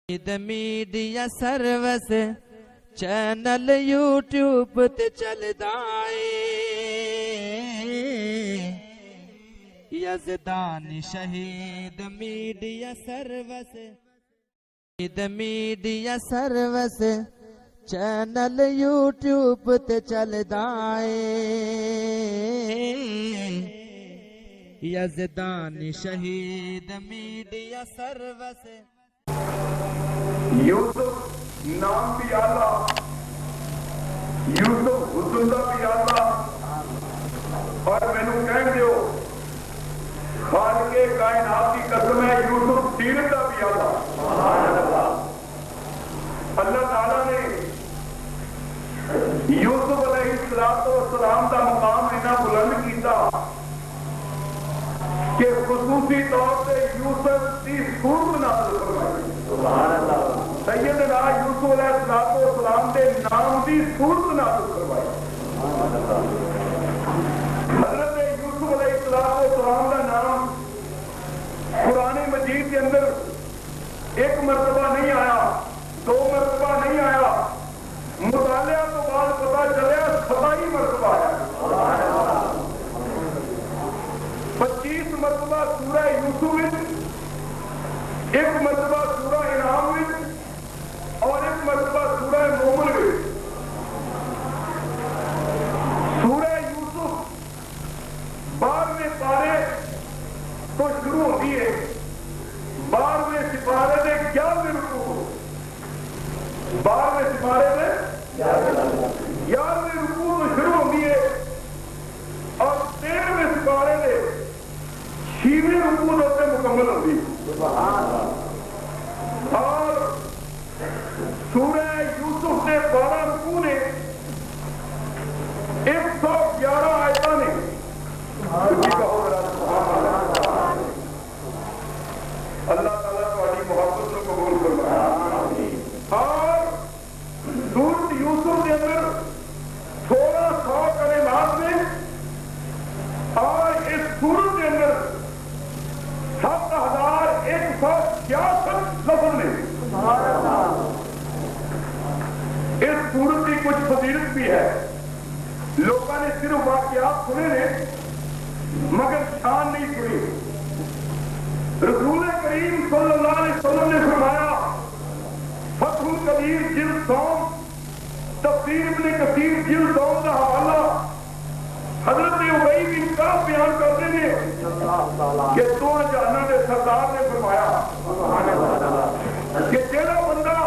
Media service channel YouTube تے چلدا اے یزدان شہید میڈیا سروس چینل یوٹیوب تے چلدا اے یزدان شہید میڈیا سروس یوسف نام بھی آلہ، یوسف حسن دا بھی آلہ، اور مینوں کہہ دیو خالق کائنات کی قسم ہے یوسف سیرت دا بھی آلہ۔ اللہ تعالیٰ نے یوسف علیہ السلام دا مقام اتنا بلند کیتا کہ خصوصی طور سے یوسف کی صورت نازل فرمائی۔ سیدنا یوسف علیہ السلام کے نام کی صورت نازل فرمائی۔ حضرت یوسف علیہ السلام کا نام قرآن مجید کے اندر ایک مرتبہ نہیں آیا، دو مرتبہ نہیں آیا، مطالعہ تو بعد پتا چلیا 27 مرتبہ آیا۔ 25 مرتبہ سورہ یوسف میں، ایک مرتبہ سورہ انعام میں، اور ایک مرتبہ سورہ مومن میں۔ سورہ یوسف 12ویں پارے تو شروع ہوتی ہے، 12ویں سپارے میں 11ویں رکوع، 12ویں سپارے میں 11ویں رکوع تو شروع ہوتی ہے، اور 13ویں سپارے میں 6ویں رکوع سے مکمل ہوتی ہے۔ اور سورہ یوسف نے 12 رکوع نے 111 آیتاں نے۔ اللہ تعالیٰ تمہاری محبت کو قبول فرمائے۔ اور سورۃ یوسف کے اندر 1600 کلمات میں، اور اس سورت کے اندر 7166 لفظ میں۔ اس سورت کی کچھ فضیلت بھی ہے، لوگوں نے صرف واقعات سنے نے مگر شان نہیں سنی۔ رسول کریم صلی اللہ علیہ وسلم نے فرمایا، فتح القدیر جلد 2، تفسیر ابن کثیر جلد 2 کا حوالہ حضرت ابی بن کعب بیان کرتے ہیں کہ 2 جہانوں کے سردار نے فرمایا کہ جیڑا بندہ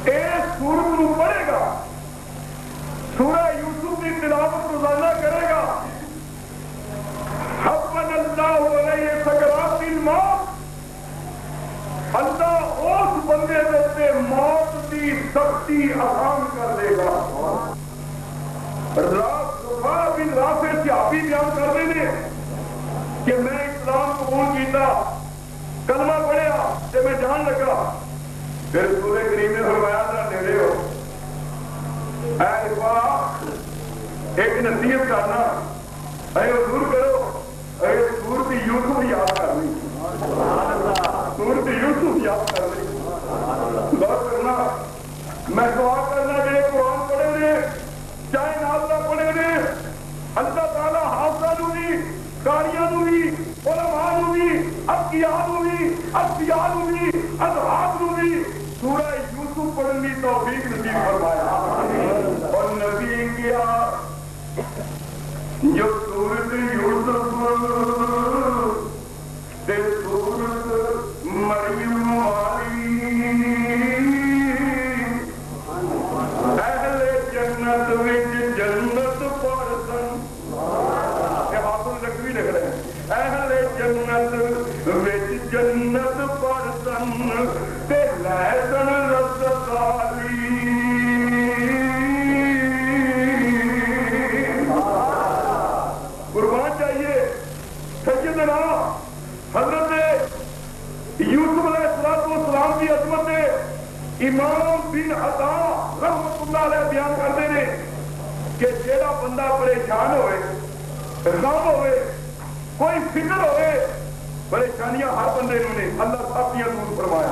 اس سورت کو پڑھے گا، سورہ یوسف کی تلاوت روزانہ کرے گا، حفظ اللہ علیہ سکرات الموت، اللہ اس بندے سے موت کی سختی آسان کر دے گا۔ بن رافع صحابی بیان کرتے ہیں کہ میں اسلام قبول کیتا، کلمہ پڑھیا تے میں جان لگا، پھر رسول کریم نے فرمایا ذرا نیڑے ہو، اے رفاق ایک نصیحت کرنا، اے حضور کرو، اے سورۃ یوسف یاد کر لی، سورۃ یوسف یاد کر لی، دعا کرنا، میں دعا کرنا کہ قرآن پڑھے نے چاہے نازلہ پڑھے نے، اللہ تعالیٰ حافظہ نو بھی، قاریاں نو بھی، علماء نو بھی، اتقیاء نو بھی، اصفیاء نو بھی، اضحاق نو بھی سورہ یوسف پڑھنے کی توفیق نصیب فرمایا۔ اور نبی کیا جو سورۃ یوسف تے سورۃ مریم والی اہل جنت وچ جنت پڑھن، یہ حافظ لکھوی لکھ رہے ہیں، اہل جنت وچ جنت پڑھن تے لہسن لذت والی۔ قربان چاہیے سیدنا حضرت یوسف علیہ السلام کی عظمت ہے۔ امام بن عطا رحمت اللہ علیہ بیان کرتے ہیں کہ جیڑا بندہ پریشان ہوئے، غم ہوئے، کوئی فکر ہوئے، پریشانیاں ہر بندے نے اللہ سب دور فرمایا۔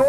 2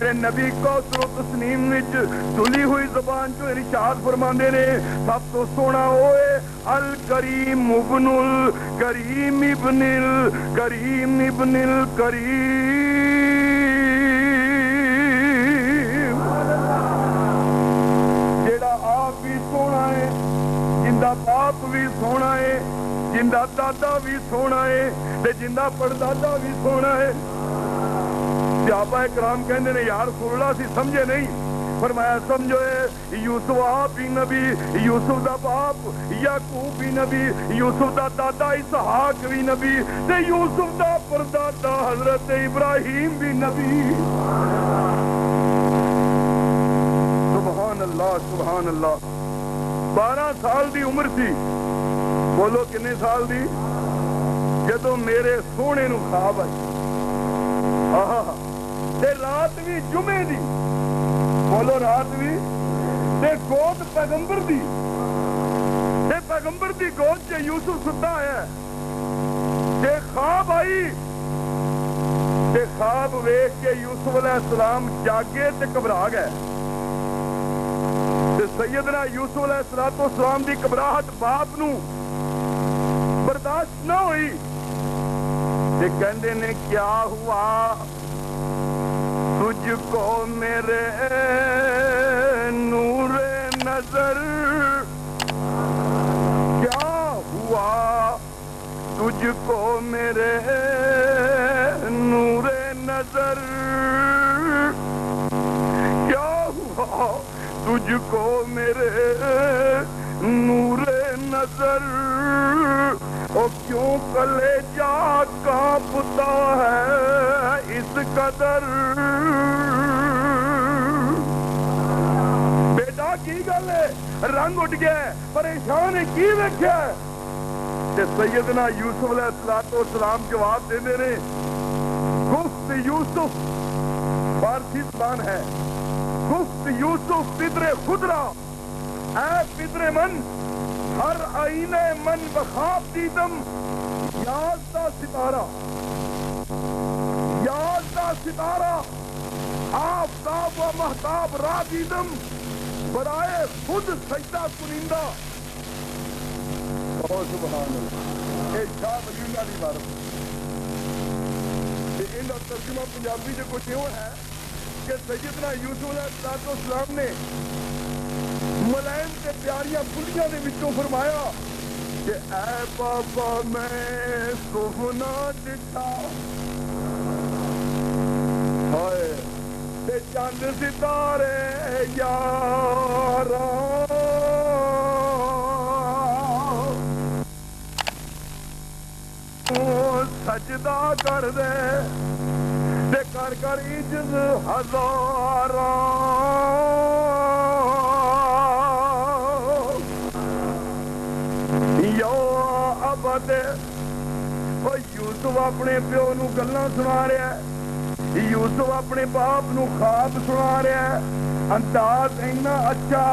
میرے نبی کوثر و تسنیم وچ دلی ہوئی زبان جو ارشاد فرماندے نے سب تو سونا ہوئے الکریم ابن الکریم ابن الکریم ابن الکریم جیڑا آپ بھی سونا ہے جندہ باپ بھی سونا ہے جندہ دادا بھی سونا ہے تے جندہ پردادا بھی سونا ہے صحابہ کرام کہندے نے یا رسول اللہ سی سمجھے نہیں فرمایا سمجھو یوسف آپ بھی نبی یوسف دا باپ یعقوب بھی نبی یوسف دا دادا اسحاق بھی نبی تے یوسف دا پردادا حضرت ابراہیم بھی نبی سبحان اللہ سبحان اللہ 12 سال دی عمر سی بولو کنے سال دی جدو میرے سونے نو خواب آئی تے رات بھی جمعے دی بولو رات بھی تے گود پیغمبر دی تے پیغمبر دی گود چے یوسف ستا ہے تے خواب آئی تے خواب ویکھ کے یوسف علیہ السلام جاگے تے گھبرا گئے تے سیدنا یوسف علیہ السلام دی گھبراہٹ باپ نو برداشت نہ ہوئی تے کہندے نے کیا ہوا تجھ کو میرے نور نظر کیا ہوا تجھ کو میرے نور نظر کیا ہوا تجھ کو میرے نور نظر او کیوں کلیجہ کانپتا ہے اس قدر بیٹا کی گل ہے رنگ اٹھ گیا پریشان ہے کی ویکھیا تے سیدنا یوسف علیہ السلام جواب دیندے نے گفت یوسف فارسی زبان ہے گفت یوسف پدر خضرا اے پدر من ہر آئینے من بخواب دیدم یازدہ ستارہ آفتاب و مہتاب را دیدم برائے خود سجدہ کنندہ سبحان اللہ اے شاہ ولی اللہ دی بارت ان کا ترجمہ پنجابی جو کچھ یوں ہے کہ سیدنا یوسف علیہ السلام نے ملائم کے پیاریاں بلیاں دے وچوں فرمایا کہ اے بابا میں سونا ڈٹھا ہائے تے چاند ستارے یاراں سجدہ کر دے تے کر کر عجز ہزاراں یوسف اپنے پیو نو گلاں سنا رہا ہے یوسف اپنے باپ نو خواب سنا رہا ہے انداز اینا اچھا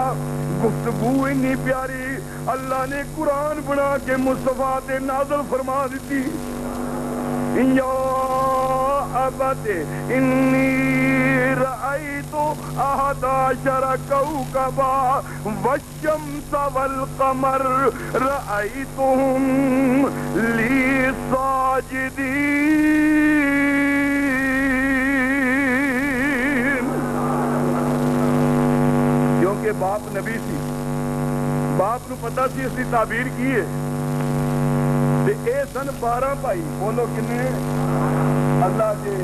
گفتگو اتنی پیاری اللہ نے قرآن بنا کے مصطفیٰ تے نازل فرما دیتی یا ابت انی رأیت احد عشر کوکبا والشمس والقمر رأیتهم لی ساجدین کیونکہ باپ نبی سی باپ نو پتہ سی اس کی تعبیر کی ہے تے اے سن 12 بھائی بولو کنے اللہ جے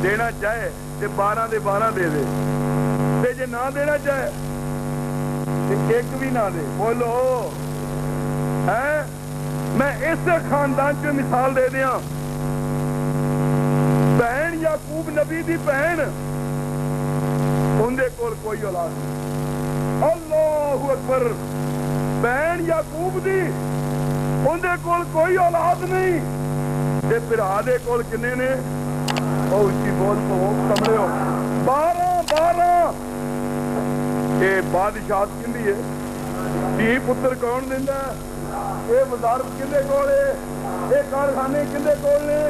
دینا چاہے تے 12 دے 12 دے دے تے جے نہ دینا چاہے تے ایک بھی نہ دے بولو ہے میں اس خاندان چ مثال دے دیاں بہن یعقوب نبی دی بہن اندے کول کوئی اولاد نہیں اللہ اکبر بہن یعقوب دی اندے کول کوئی اولاد نہیں تے بھرا دے کول کنے نے او اچھی بول تو کمرے ہو 12 اے بادشاہت کندی ہے دھی پتر کون دیندا ہے اے وزارت کندے کول ہے یہ کارخانے کدے کول نے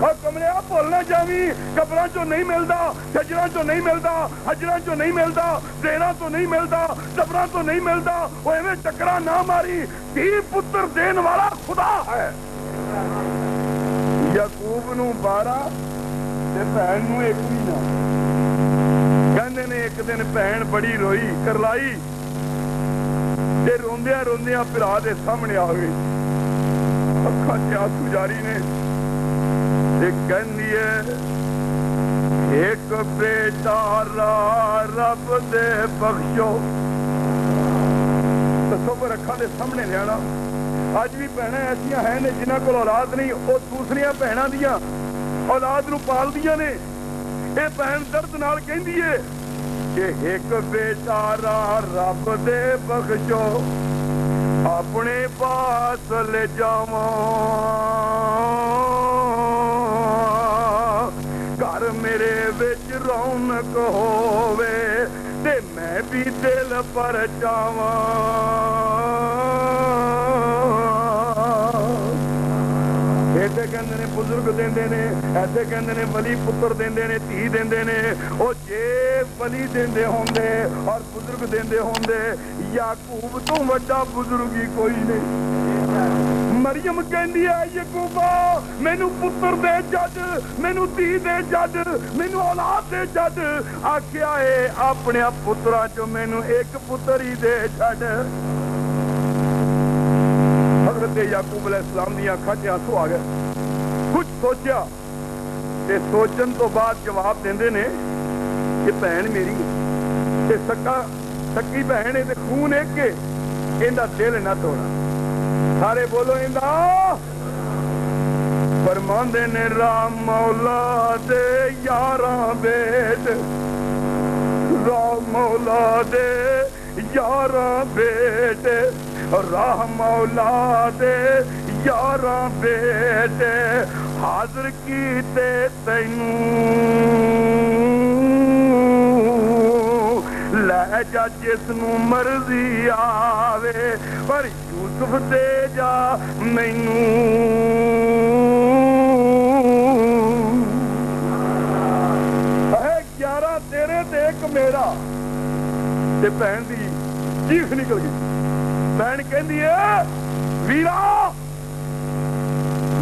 اور کملے بھول نہ جاوی قبراں چوں نہیں ملدا شجراں چوں نہیں ملدا حجراں چوں نہیں ملدا دیراں تو نہیں ملدا قبراں تو نہیں ملدا او ایویں چکرا نہ ماری دھی پتر دین والا خدا ہے یعقوب نو 12 تے بہن نو 1 مہینہ کہندے نے ایک دن بہن بڑی روئی کرلائی تے روندیاں روندیاں بھرا دے سامنے آ گئی اکھاں تے آنسو جاری نے تے کہندی ہے ایک بیٹا رب دے بخشو تصور اکھاں دے سامنے لیانا اج بھی بہناں ایسیاں ہیں نے جنہاں کول اولاد نہیں وہ دوسریاں بہناں دیاں اولاد نو پالدیاں نے اے بہن درد نال کہندی ہے کہ ایک بیٹا رب دے بخشو اپنے پاس لے جاواں گھر میرے وچ رونق ہووے تے میں بھی دل پر چاواں ایسے کہندے نے بزرگ دیندے نے ایسے کہندے نے ولی پتر دیندے نے دھی دیندے نے او جے ولی دیندے ہوندے اور بزرگ دیندے ہوندے یعقوب تو وڈا بزرگ ہی کوئی نہیں مریم کہندی ہے یعقوبا مینوں پتر دے جج مینوں دھی دے جج مینوں اولاد دے جج آکھیا اے اپنے پتراں چوں مینوں ایک پتر ہی دے چھڈ حضرت یعقوب علیہ السلام دی اکھاں تے آنسو آ گئے کچھ سوچیا تے سوچن تو بعد جواب دیندے نے کہ بہن میری تے سکی بہن تے خون ایک کے ایندا دل نہ توڑا سارے بولو ایندا فرماندے نے رام مولا دے یاراں بیٹ رام مولا دے یاراں بیٹ راہ مولا دے یاراں بیٹے حاضر کیتے تینوں لے جا جس نو مرضی آوے پر یوسف دے جا مینوں اے 11 تیرے تے ایک میرا تے بہن دی چیخ نکل گئی بہن کہندی ہے ویرا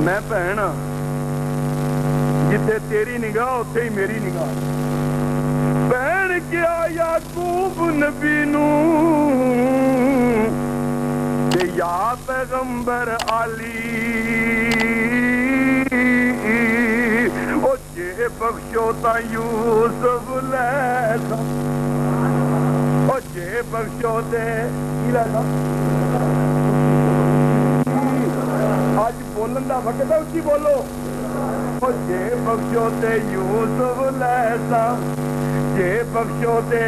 میں بہن جتھے تیری نگاہ اتھے ہی میری نگاہ بہن کیا یعقوب نبی نو تے یا پیغمبر علی او جے بخشو تا یوسف لے او جے بخشو تے کی لے آج بولن دا وقت ہے اسی بولو جے بخشو تے یوسف لیسا جے بخشو تے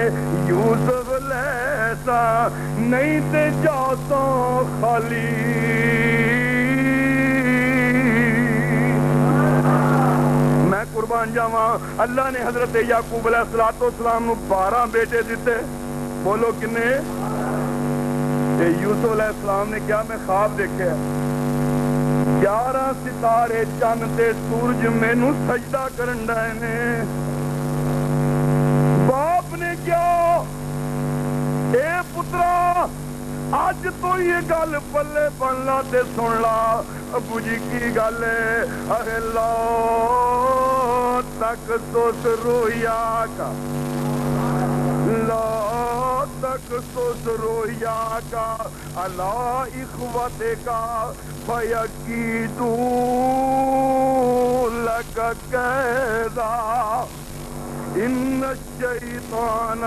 یوسف لیسا نہیں تے جاؤ تو خالی میں قربان جاواں اللہ نے حضرت یعقوب علیہ السلام نو 12 بیٹے دیتے بولو کنے یوسف علیہ السلام نے کیا میں خواب دیکھے 11 ستارے چند تے سورج مینوں سجدہ کرن ڈائے نے باپ نے کیا اے پترا آج تو یہ گل پلے بن لا تے سن لا ابو جی کی گل ہے ارے لو تک سوس رویا کا لا تک سوس رویا کا اللہ اخوت کا فیقیدو لک قیدا ان الشیطان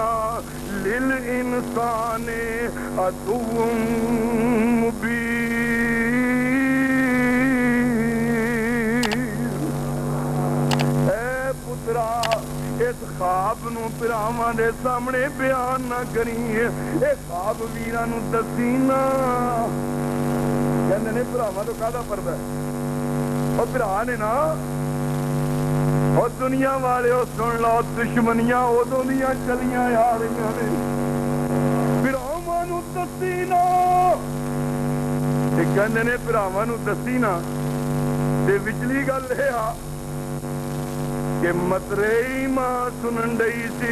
للانسان عدو مبین اے پترا اس خواب نو پراواں دے سامنے بیان نہ کری اے خواب ویراں نو دسی نا کہندے نے بھراواں تو کاہدا پردہ ہے او بھرا نے نا اور دنیا والے او سن لو دشمنیاں ادوں دیاں چلیاں آ رہیاں نے بھراواں نو دسی نا تے کہندے نے بھراواں نو دسی نا تے وچلی گل یہ آ کہ متریئی ماں سنن ڈئی سی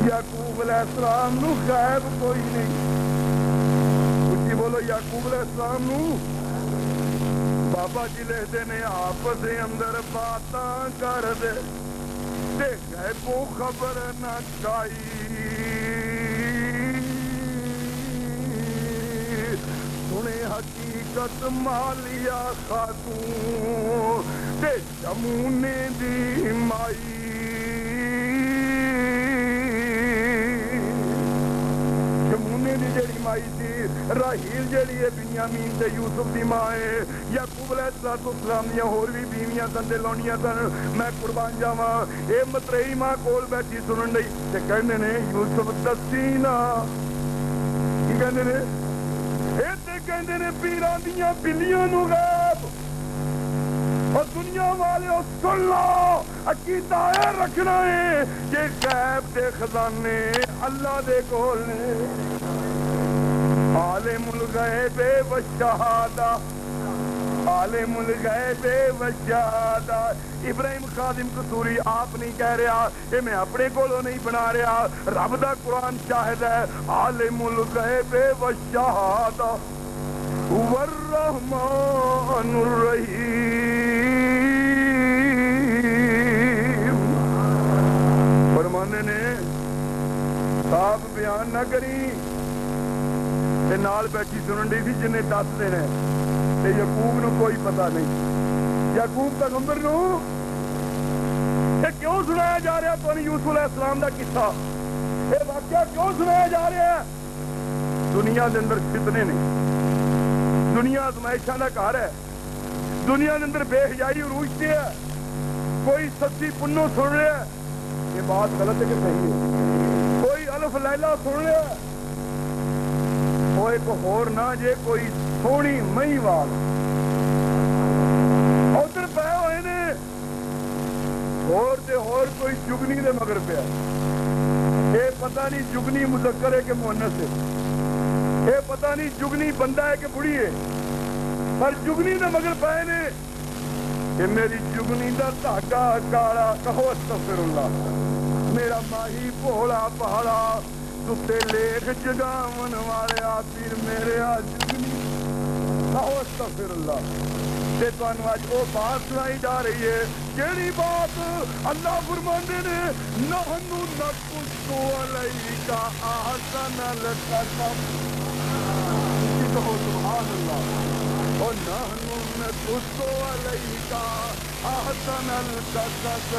یعقوب علیہ السلام نو غائب کوئی نہیں. اچھی بولو یعقوب علیہ السلام نو بابا جی لکھتے نے آپس اندر باتاں کر دے تے غیبوں خبر نہ چائی. سنے حقیقت مالیا خاتون تے جمونے دی مائی. جمونے دی جڑی مائی سی راہیل جڑی ہے بنیامین تے یوسف دی ماں ہے. یعقوب علیہ السلام دیاں ہور بھی بیویاں سن تے لونیاں سن. میں قربان جاواں اے متریئی ماں کول بیٹھی سنن ڈئی تے کہندے نے یوسف دسی نا. کی کہندے نے اے تے کہندے نے پیراں دیاں بلیاں نو غیب اور دنیا والے سن لو عقیدہ اے رکھنا ہے کہ غیب دے خزانے اللہ دے کول نے. عالم الغیب والشہادہ عالم الغیب والشہادہ. ابراہیم خادم قصوری آپ نہیں کہہ رہا یہ میں اپنے کولوں نہیں بنا رہا رب دا قرآن شاہد ہے. عالم الغیب والشہادہ والرحمن الرحیم. فرمانے نے صاحب بیان نہ کری تے نال بیٹھی سنن ڈی سی جنہیں دس دینا تے یعقوب نو کوئی پتہ نہیں. یعقوب پیغمبر نو یہ کیوں سنایا جا رہا تو یوسف علیہ السلام دا قصہ یہ واقعہ کیوں سنایا جا رہا ہے؟ دنیا دے اندر فتنے نے. دنیا آزمائشاں دا گھر ہے. دنیا دے اندر بے حیائی عروج تے ہے. کوئی سچی پنو سن رہا ہے یہ بات غلط ہے کہ صحیح ہے. کوئی الف لیلا سن رہا ہے وہ ایک ہور نہ جے کوئی سونی مئی وال ادھر پے ہوئے نے ہور تے ہور کوئی جگنی دے مگر پیا. یہ پتہ نہیں جگنی مذکر ہے کہ مؤنث ہے. یہ پتہ نہیں جگنی بندہ ہے کہ بڑھی ہے. پر جگنی دے مگر پے نے کہ میری جگنی دا دھاگا کالا. کہو استغفر اللہ. میرا ماہی بھولا پہاڑا ستے لیخ جگاون والے پیر میرے جگنی. کہو استغفر اللہ. تے تانوں اج او بات سنائی جا رہی ہے کیڑی بات؟ اللہ فرماندے نے نحنو نقص علیک احسن القصص. کہو سبحان اللہ. اور نحنو نقص علیک احسن القصص.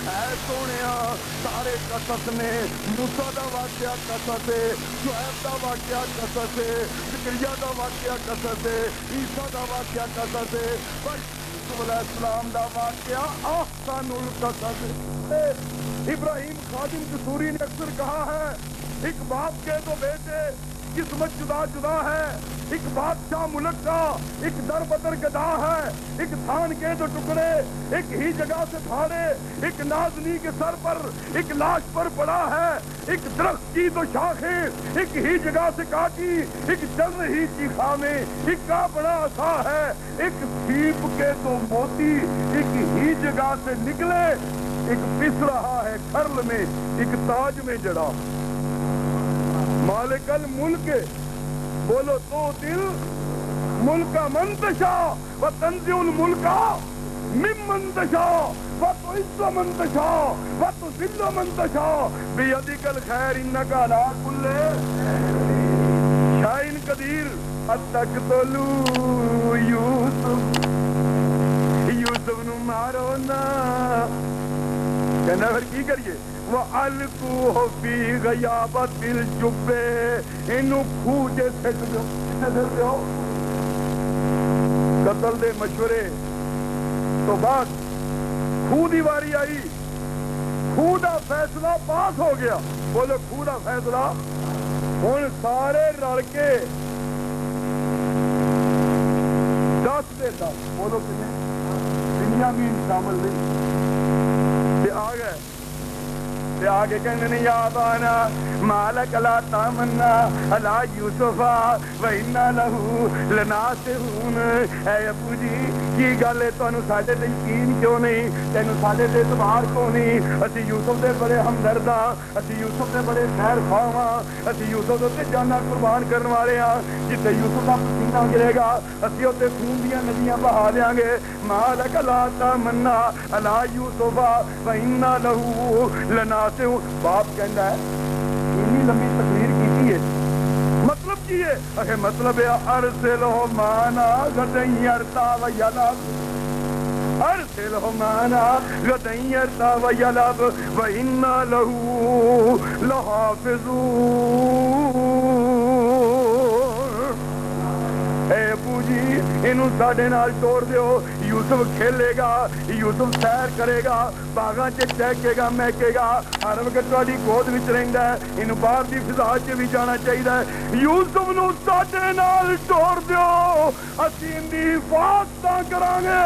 اے سونیا سارے قصص نے موسیٰ دا واقعہ قصص ہے, شعیب دا واقعہ قصص ہے, زکریا دا واقعہ قصص ہے, عیسیٰ دا واقعہ قصص ہے, پر یوسف علیہ السلام دا واقعہ احسن القصص ہے. ابراہیم خادم قصوری نے اکثر کہا ہے ایک باپ کے دو بیٹے قسمت جدا جدا ہے. ایک بادشاہ ملک کا ایک در بدر گدا ہے. ایک تھان کے دو ٹکڑے ایک ہی جگہ سے پھاڑے. ایک نازنی کے سر پر ایک لاش پر پڑا ہے. ایک درخت کی دو شاخیں ایک ہی جگہ سے کاٹی. ایک چل رہی چیخا میں ایک کا بڑا عصا ہے. ایک سیپ کے دو موتی ایک ہی جگہ سے نکلے. ایک پس رہا ہے کھرل میں ایک تاج میں جڑا. مالک الملک بولو تو دل ملک منتشا و تنزع الملک ممن تشا و تعز من تشا و تذل من تشا بیدک الخیر انک علی کل شیء قدیر. اتقتلوا یوسف نو مارو نا. کہنا پھر کی کریے وَأَلْقُوهُ فِي غَيَابَتِ الْجُبِّ. انہوں کھو جیسے ہو. قتل دے مشورے تو بعد کھو دی واری آئی. کھو دا فیصلہ پاس ہو گیا. بولو کھو دا فیصلہ. ہن سارے رل کے 10 دے 10 بولو کتنے بنیامین شامل نہیں تے آ گئے تے آگے کہنے نے یا بانا مالک لا تامنا علی یوسفا و انا لہو لناصحون. اے ابو جی کی گل ہے تانوں ساڈے تے یقین کیوں نہیں, تینوں ساڈے تے اعتبار کیوں نہیں؟ اسی یوسف دے بڑے ہمدرد ہاں, اسی یوسف دے بڑے خیر خواہ ہاں, اسی یوسف دے جانا قربان کرن والے ہاں. جتھے یوسف دا پسینہ گرے گا اسی اوتے خون دیاں ندیاں بہا دیاں گے. مالک لا تامنا علی یوسفا و انا لہو لناصحون. باپ کہندا ہے اتنی لمبی تقریر کیتی ہے, مطلب کی ہے؟ اکھے مطلب ہے ارسلہ معنا غدن یرتا و یلب, ارسلہ معنا غدن یرتا و یلب و انا لہو لحافظون. اے ابو جی انہوں ساڈے نال توڑ دیو, یوسف کھیلے گا, یوسف سیر کرے گا, باغاں چ چہکے گا, مہکے گا, ہر وقت تہاڈی گود وچ رہندا ہے, انہوں باہر دی فضا چ بھی جانا چاہیے. یوسف نو ساڈے نال توڑ دیو, اسی ان دی حفاظت کران گے.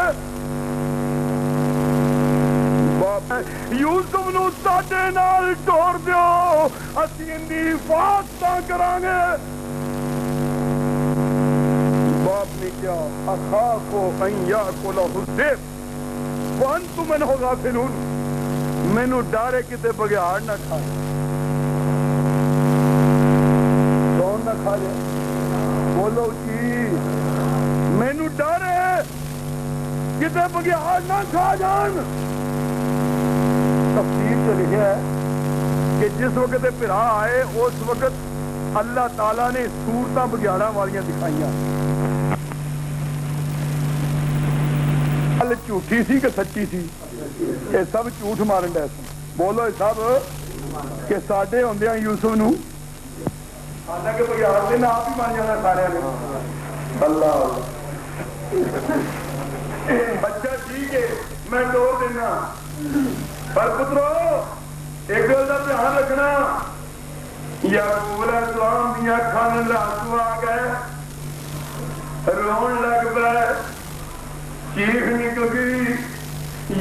یوسف نو ساڈے نال توڑ دیو, اسی ان دی حفاظت کران گے. باپ نے کیا اخافو ان یاکلہ الذئب وانتم منہ غافلون. مینوں ڈارے کتے بگیاڑ نہ کھائے, کون نہ کھا جائے؟ بولو جی, مینوں ڈارے کتے بگیاڑ نہ کھا جان. تفسیر سے لکھا ہے کہ جس وقت پھرا آئے اس وقت اللہ تعالیٰ نے صورتاں بگیاڑاں والیاں دکھائیاں. گل جھوٹھی سی کہ سچی سی؟ یہ سب جھوٹ مارن ڈے سن. بولو سب کہ ساڈے ہوندیاں یوسف نو حالانکہ بگیاڑ دے نام بھی بن جانا سارے نے. اللہ اچھا ٹھیک ہے میں توڑ دینا, پر پترو ایک گل کا دھیان رکھنا, یعقوب علیہ السلام دیاں اکھاں نال آنسو آ گئے, رون لگ پے, چیخ نکل گئی.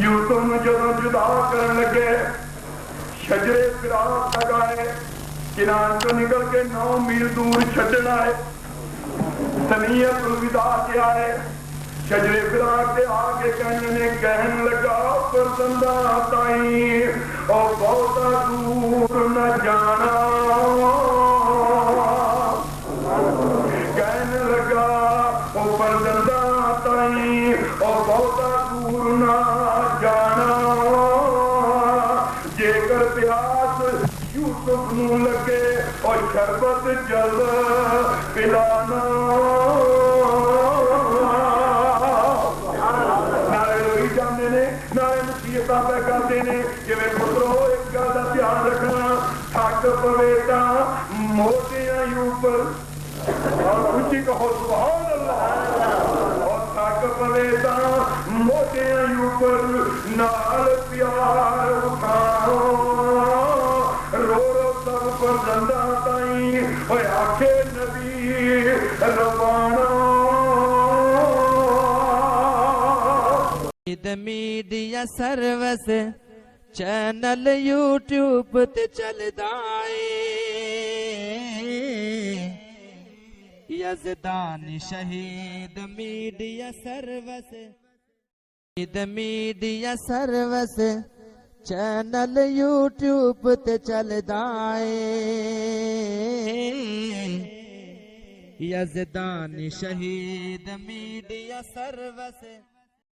یوسف نو جدوں جدا کرن لگے شجرے فراق تک آئے, کنان تو نکل کے 9 میل دور چھڈن آئے, ثنیۃ الوداع کے آئے. شجرے فراق کے آگے کہن لگا فرزنداں تائیں او بہتا دور نہ جانا. کہن لگا او فرزنداں تائیں او بہتا دور نہ جانا. جے کر پیاس یوسف نو لگے اور شربت جل پلانا. پہ کرتے ہیں کہ میں پترو ایک گل کا دھیان رکھنا, تھک پوے تاں موٹیاں اوپر, اور اونچی کہو سبحان اللہ, اور تھک پوے تاں موٹیاں اوپر نال پیار اٹھاؤ. رو رو سب فرزنداں تائیں اوے آکھے نبی روانہ. میڈیا سروس چینل یوٹیوب تے چلدا اے, یزدان شہید media service, media service channel YouTube تے چلدا اے. یزدان شہید میڈیا سروس.